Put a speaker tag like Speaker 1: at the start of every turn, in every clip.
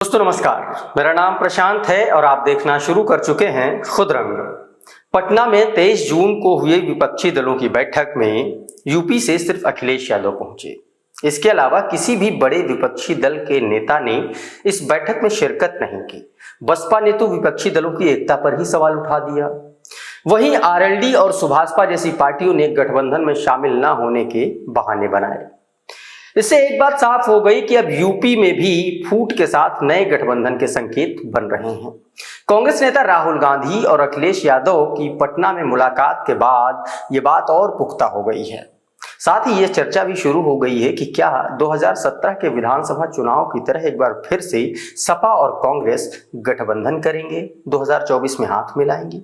Speaker 1: दोस्तों नमस्कार, मेरा नाम प्रशांत है और आप देखना शुरू कर चुके हैं खुद रंग। पटना में 23 जून को हुई विपक्षी दलों की बैठक में यूपी से सिर्फ अखिलेश यादव पहुंचे। इसके अलावा किसी भी बड़े विपक्षी दल के नेता ने इस बैठक में शिरकत नहीं की। बसपा ने तो विपक्षी दलों की एकता पर ही सवाल उठा दिया। वहीं आरएलडी और सुभाषपा जैसी पार्टियों ने गठबंधन में शामिल न होने के बहाने बनाए। इससे एक बात साफ हो गई कि अब यूपी में भी फूट के साथ नए गठबंधन के संकेत बन रहे हैं। कांग्रेस नेता राहुल गांधी और अखिलेश यादव की पटना में मुलाकात के बाद ये बात और पुख्ता हो गई है। साथ ही ये चर्चा भी शुरू हो गई है कि क्या 2017 के विधानसभा चुनाव की तरह एक बार फिर से सपा और कांग्रेस गठबंधन करेंगे, 2024 में हाथ मिलाएंगे।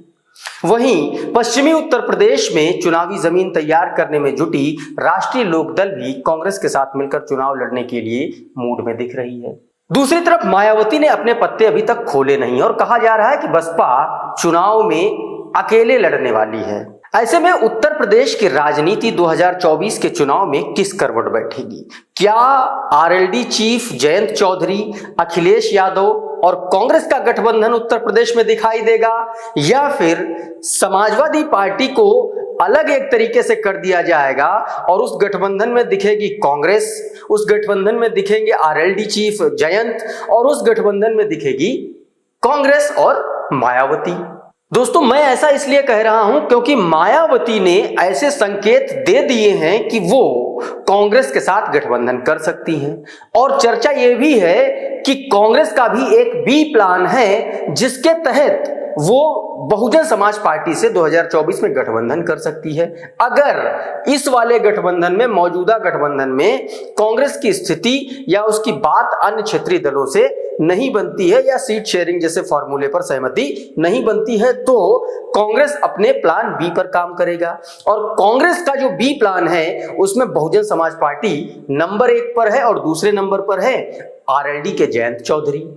Speaker 1: वहीं पश्चिमी उत्तर प्रदेश में चुनावी जमीन तैयार करने में जुटी राष्ट्रीय लोकदल भी कांग्रेस के साथ मिलकर चुनाव लड़ने के लिए मूड में दिख रही है। दूसरी तरफ मायावती ने अपने पत्ते अभी तक खोले नहीं और कहा जा रहा है कि बसपा चुनाव में अकेले लड़ने वाली है। ऐसे में उत्तर प्रदेश की राजनीति 2024 के चुनाव में किस करवट बैठेगी? क्या आरएलडी चीफ जयंत चौधरी, अखिलेश यादव और कांग्रेस का गठबंधन उत्तर प्रदेश में दिखाई देगा, या फिर समाजवादी पार्टी को अलग एक तरीके से कर दिया जाएगा और उस गठबंधन में दिखेगी कांग्रेस, उस गठबंधन में दिखेंगे आरएलडी चीफ जयंत और उस गठबंधन में दिखेगी कांग्रेस और मायावती? दोस्तों, मैं ऐसा इसलिए कह रहा हूं क्योंकि मायावती ने ऐसे संकेत दे दिए हैं कि वो कांग्रेस के साथ गठबंधन कर सकती हैं और चर्चा ये भी है कि कांग्रेस का भी एक बी प्लान है जिसके तहत वो बहुजन समाज पार्टी से 2024 में गठबंधन कर सकती है। अगर इस वाले गठबंधन में, मौजूदा गठबंधन में कांग्रेस की स्थिति या उसकी बात अन्य क्षेत्रीय दलों से नहीं बनती है या सीट शेयरिंग जैसे फॉर्मूले पर सहमति नहीं बनती है, तो कांग्रेस अपने प्लान बी पर काम करेगा। और कांग्रेस का जो बी प्लान है उसमें बहुजन समाज पार्टी नंबर 1 पर है और दूसरे नंबर पर है आरएलडी के जयंत चौधरी।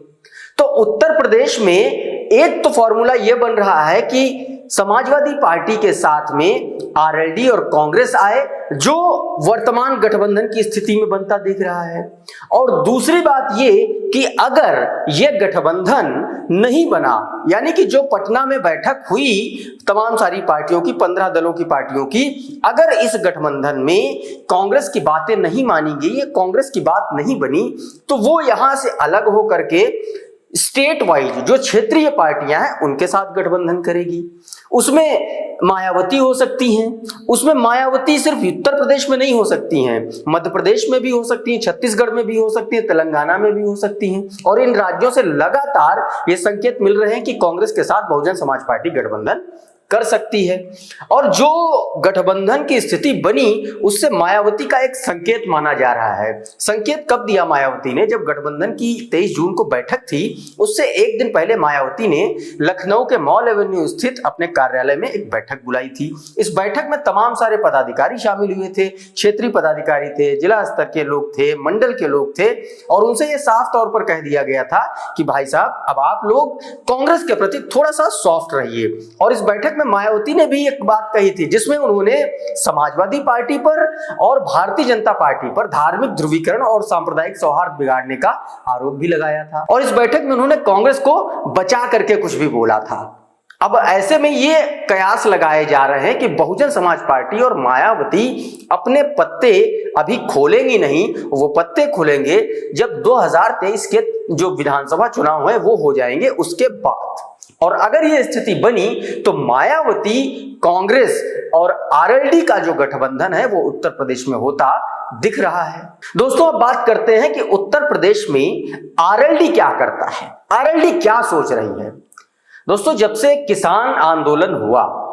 Speaker 1: तो उत्तर प्रदेश में एक तो फॉर्मूला यह बन रहा है कि समाजवादी पार्टी के साथ में आरएलडी और कांग्रेस आए, जो वर्तमान गठबंधन की स्थिति में बनता दिख रहा है। और दूसरी बात ये कि अगर यह गठबंधन नहीं बना, यानी कि जो पटना में बैठक हुई तमाम सारी पार्टियों की, 15 दलों की पार्टियों की, अगर इस गठबंधन में कांग्रेस की बातें नहीं मानी गई, कांग्रेस की बात नहीं बनी, तो वो यहां से अलग हो करके स्टेट वाइज जो क्षेत्रीय पार्टियां हैं उनके साथ गठबंधन करेगी। उसमें मायावती हो सकती हैं, उसमें मायावती सिर्फ उत्तर प्रदेश में नहीं हो सकती हैं, मध्य प्रदेश में भी हो सकती हैं, छत्तीसगढ़ में भी हो सकती हैं, तेलंगाना में भी हो सकती हैं। और इन राज्यों से लगातार ये संकेत मिल रहे हैं कि कांग्रेस के साथ बहुजन समाज पार्टी गठबंधन कर सकती है। और जो गठबंधन की स्थिति बनी उससे मायावती का एक संकेत माना जा रहा है। संकेत कब दिया मायावती ने? जब गठबंधन की 23 जून को बैठक थी, उससे एक दिन पहले मायावती ने लखनऊ के मॉल एवेन्यू स्थित अपने कार्यालय में एक बैठक बुलाई थी। इस बैठक में तमाम सारे पदाधिकारी शामिल हुए थे, क्षेत्रीय पदाधिकारी थे, जिला स्तर के लोग थे, मंडल के लोग थे, और उनसे यह साफ तौर पर कह दिया गया था कि भाई साहब, अब आप लोग कांग्रेस के प्रति थोड़ा सा सॉफ्ट रहिए। और इस बैठक में मायावती ने भी एक बात कही थी जिसमें उन्होंने समाजवादी पार्टी पर और भारतीय जनता पार्टी पर धार्मिक ध्रुवीकरण और सांप्रदायिक सौहार्द बिगाड़ने का आरोप भी लगाया था। और इस बैठक में उन्होंने कांग्रेस को बचा करके कुछ भी बोला था। अब ऐसे में ये कयास लगाए जा रहे हैं कि बहुजन समाज पार्टी और मायावती अपने पत्ते अभी खोलेंगी नहीं, वो पत्ते खुलेंगे जब 2023 के जो विधानसभा चुनाव है वो हो जाएंगे उसके बाद। और अगर ये स्थिति बनी तो मायावती, कांग्रेस और आरएलडी का जो गठबंधन है वो उत्तर प्रदेश में होता दिख रहा है। दोस्तों, अब बात करते हैं कि उत्तर प्रदेश में आरएलडी क्या करता है, आरएलडी क्या सोच रही है। दोस्तों, जब से किसान आंदोलन हुआ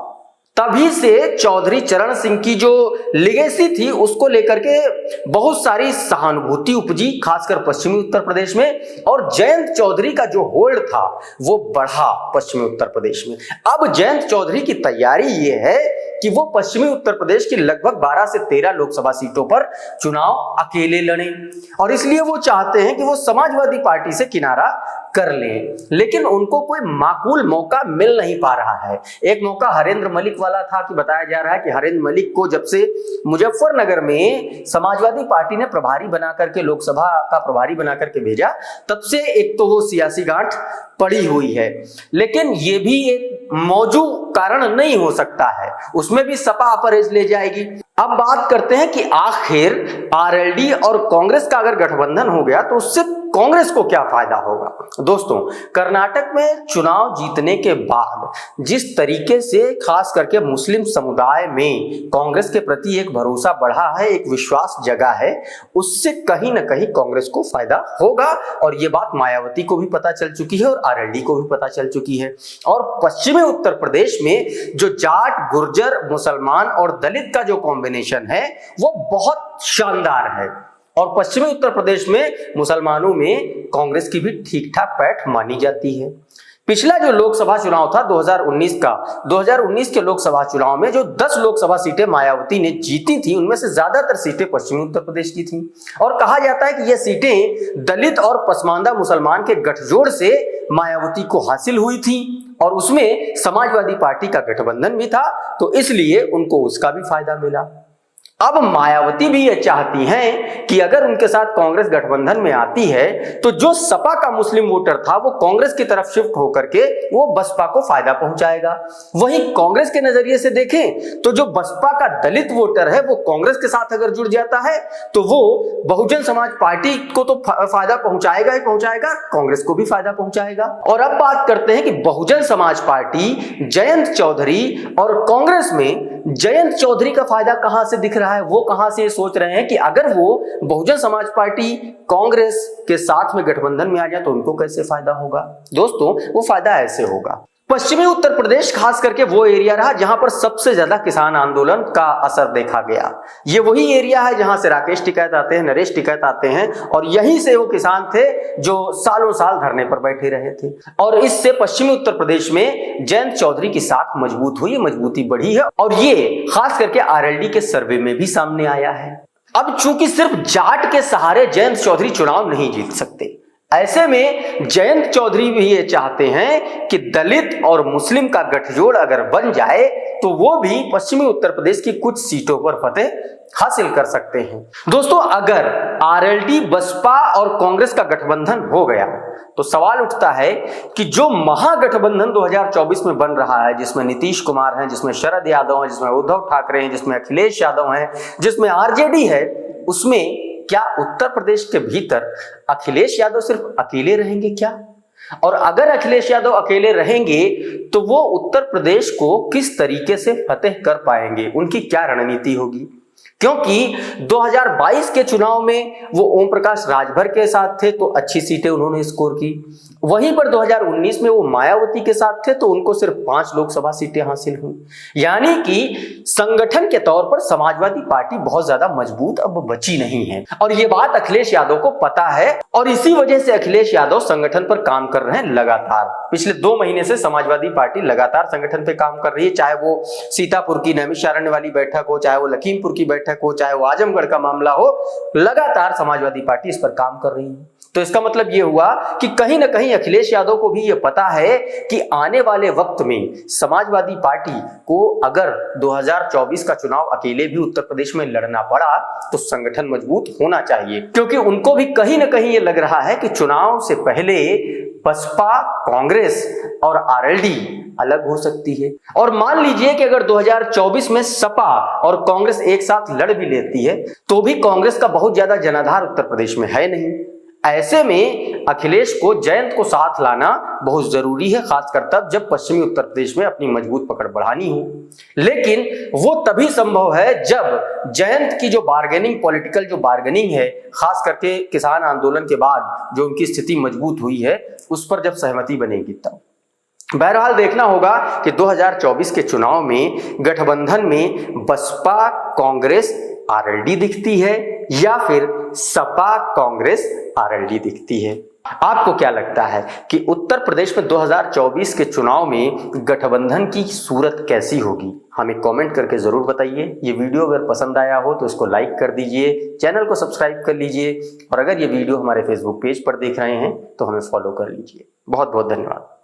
Speaker 1: तभी से चौधरी चरण सिंह की जो लेगेसी थी उसको लेकर के बहुत सारी सहानुभूति उपजी, खासकर पश्चिमी उत्तर प्रदेश में, और जयंत चौधरी का जो होल्ड था वो बढ़ा पश्चिमी उत्तर प्रदेश में। अब जयंत चौधरी की तैयारी ये है कि वो पश्चिमी उत्तर प्रदेश की लगभग 12 से 13 लोकसभा सीटों पर चुनाव अकेले लड़ें और इसलिए वो चाहते हैं कि वो समाजवादी पार्टी से किनारा कर लें, लेकिन उनको कोई माकूल मौका मिल नहीं पा रहा है। एक मौका हरेंद्र मलिक वाला था कि बताया जा रहा है कि हरेंद्र मलिक को जब से मुजफ्फरनगर में समाजवादी पार्टी ने प्रभारी बना करके, लोकसभा का प्रभारी बना करके भेजा, तब से एक तो वो सियासी गांठ पड़ी हुई है, लेकिन ये भी एक मौजूद कारण नहीं हो सकता है, उसमें भी सपा अपरहेज ले जाएगी। अब बात करते हैं कि आखिर आरएलडी और कांग्रेस का अगर गठबंधन हो गया तो उससे कांग्रेस को क्या फायदा होगा। दोस्तों, कर्नाटक में चुनाव जीतने के बाद जिस तरीके से खास करके मुस्लिम समुदाय में कांग्रेस के प्रति एक भरोसा बढ़ा है, एक विश्वास जगा है, उससे कहीं ना कहीं कांग्रेस को फायदा होगा और ये बात मायावती को भी पता चल चुकी है और आरएलडी को भी पता चल चुकी है। और पश्चिमी उत्तर प्रदेश में जो जाट, गुर्जर, मुसलमान और दलित का जो कॉम्बिनेशन है वो बहुत शानदार है और पश्चिमी उत्तर प्रदेश में मुसलमानों में कांग्रेस की भी ठीक ठाक पैठ मानी जाती है। पिछला जो लोकसभा चुनाव था 2019 के लोकसभा चुनाव में जो 10 लोकसभा सीटें मायावती ने जीती थी, उनमें से ज्यादातर सीटें पश्चिमी उत्तर प्रदेश की थी और कहा जाता है कि ये सीटें दलित और पसमानदा मुसलमान के गठजोड़ से मायावती को हासिल हुई थी और उसमें समाजवादी पार्टी का गठबंधन भी था, तो इसलिए उनको उसका भी फायदा मिला। अब मायावती भी ये चाहती हैं कि अगर उनके साथ कांग्रेस गठबंधन में आती है तो जो सपा का मुस्लिम वोटर था वो कांग्रेस की तरफ शिफ्ट होकर के वो बसपा को फायदा पहुंचाएगा। वहीं कांग्रेस के नजरिए से देखें तो जो बसपा का दलित वोटर है वो कांग्रेस के साथ अगर जुड़ जाता है तो वो बहुजन समाज पार्टी को तो फायदा पहुंचाएगा ही पहुंचाएगा, कांग्रेस को भी फायदा पहुंचाएगा। और अब बात करते हैं कि बहुजन समाज पार्टी, जयंत चौधरी और कांग्रेस में जयंत चौधरी का फायदा कहां से दिख रहा है, वो कहां से सोच रहे हैं कि अगर वो बहुजन समाज पार्टी कांग्रेस के साथ में गठबंधन में आ जाए तो उनको कैसे फायदा होगा। दोस्तों, वो फायदा ऐसे होगा, पश्चिमी उत्तर प्रदेश खास करके वो एरिया रहा जहां पर सबसे ज्यादा किसान आंदोलन का असर देखा गया। ये वही एरिया है जहां से राकेश टिकैत आते हैं, नरेश टिकैत आते हैं और यहीं से वो किसान थे जो सालों साल धरने पर बैठे रहे थे और इससे पश्चिमी उत्तर प्रदेश में जयंत चौधरी की साख मजबूत हुई, मजबूती बढ़ी है और ये खास करके आरएलडी के सर्वे में भी सामने आया है। अब चूंकि सिर्फ जाट के सहारे जयंत चौधरी चुनाव नहीं जीत सकते, ऐसे में जयंत चौधरी भी ये चाहते हैं कि दलित और मुस्लिम का गठजोड़ अगर बन जाए तो वो भी पश्चिमी उत्तर प्रदेश की कुछ सीटों पर फतेह हासिल कर सकते हैं। दोस्तों, अगर आरएलडी, बसपा और कांग्रेस का गठबंधन हो गया तो सवाल उठता है कि जो महागठबंधन 2024 में बन रहा है, जिसमें नीतीश कुमार हैं, जिसमें शरद यादव हैं, जिसमें उद्धव ठाकरे हैं, जिसमें अखिलेश यादव हैं, जिसमें आरजेडी है, उसमें क्या उत्तर प्रदेश के भीतर अखिलेश यादव सिर्फ अकेले रहेंगे क्या? और अगर अखिलेश यादव अकेले रहेंगे तो वो उत्तर प्रदेश को किस तरीके से फतेह कर पाएंगे, उनकी क्या रणनीति होगी? क्योंकि 2022 के चुनाव में वो ओम प्रकाश राजभर के साथ थे तो अच्छी सीटें उन्होंने स्कोर की, वहीं पर 2019 में वो मायावती के साथ थे तो उनको सिर्फ 5 लोकसभा सीटें हासिल हुई। यानी कि संगठन के तौर पर समाजवादी पार्टी बहुत ज्यादा मजबूत अब बची नहीं है और ये बात अखिलेश यादव को पता है और इसी वजह से अखिलेश यादव संगठन पर काम कर रहे हैं लगातार। पिछले 2 महीने से समाजवादी पार्टी लगातार संगठन पे काम कर रही है, चाहे वो सीतापुर की नैमिषारण्य वाली बैठक हो, चाहे वो लखीमपुर की बैठक हो, चाहे वो आजमगढ़ का मामला हो, लगातार समाजवादी पार्टी इस पर काम कर रही है। तो इसका मतलब यह हुआ कि कहीं ना कहीं अखिलेश यादव को भी यह पता है कि आने वाले वक्त में समाजवादी पार्टी को अगर 2024 का चुनाव अकेले भी उत्तर प्रदेश में लड़ना पड़ा तो संगठन मजबूत होना चाहिए, क्योंकि उनको भी कहीं ना कहीं ये लग रहा है कि चुनाव से पहले बसपा, कांग्रेस और आरएलडी अलग हो सकती है। और मान लीजिए कि अगर 2024 में सपा और कांग्रेस एक साथ लड़ भी लेती है तो भी कांग्रेस का बहुत ज्यादा जनाधार उत्तर प्रदेश में है नहीं। ऐसे में अखिलेश को, जयंत को साथ लाना बहुत जरूरी है, खासकर तब जब पश्चिमी उत्तर प्रदेश में अपनी मजबूत पकड़ बढ़ानी हो। लेकिन वो तभी संभव है जब जयंत की जो बार्गेनिंग, पॉलिटिकल जो बार्गेनिंग है, खास करके किसान आंदोलन के बाद जो उनकी स्थिति मजबूत हुई है, उस पर जब सहमति बनेगी तब। बहरहाल देखना होगा कि 2024 के चुनाव में गठबंधन में बसपा, कांग्रेस, आरएलडी दिखती है या फिर सपा, कांग्रेस, आरएलडी दिखती है। आपको क्या लगता है कि उत्तर प्रदेश में 2024 के चुनाव में गठबंधन की सूरत कैसी होगी? हमें कमेंट करके जरूर बताइए। ये वीडियो अगर पसंद आया हो तो इसको लाइक कर दीजिए, चैनल को सब्सक्राइब कर लीजिए और अगर ये वीडियो हमारे फेसबुक पेज पर देख रहे हैं तो हमें फॉलो कर लीजिए। बहुत बहुत धन्यवाद।